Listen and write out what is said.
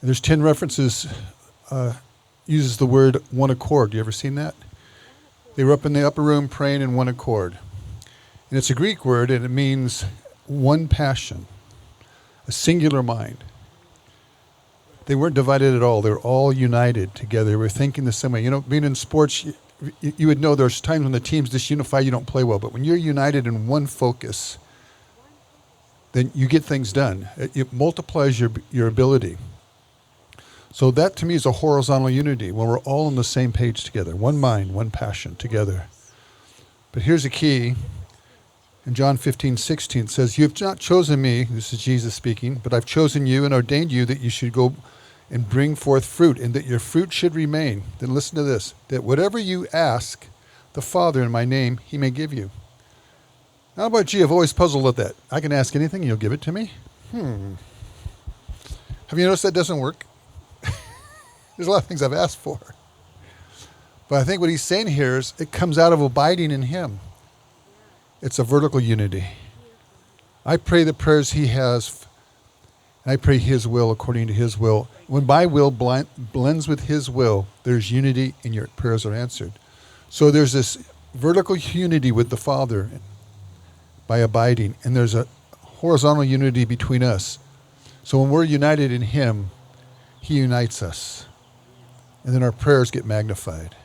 And there's 10 references, uses the word one accord. You ever seen that? They were up in the upper room praying in one accord. And it's a Greek word, and it means one passion, a singular mind. They weren't divided at all. They were all united together. They were thinking the same way. You know, being in sports, you would know there's times when the team's disunified, you don't play well. But when you're united in one focus, then you get things done. It multiplies your ability. So that, to me, is a horizontal unity, when we're all on the same page together. One mind, one passion together. But here's the key. In John 15:16, it says, "You have not chosen me," this is Jesus speaking, "but I've chosen you and ordained you that you should go and bring forth fruit, and that your fruit should remain." Then listen to this, "that whatever you ask the Father in my name, he may give you." How about you? I've always puzzled with that. I can ask anything and you'll give it to me? Have you noticed that doesn't work? There's a lot of things I've asked for. But I think what he's saying here is it comes out of abiding in him. It's a vertical unity. I pray the prayers he has, and I pray his will according to his will. When my will blends with his will, there's unity and your prayers are answered. So there's this vertical unity with the Father by abiding, and there's a horizontal unity between us. So when we're united in him, he unites us. And then our prayers get magnified.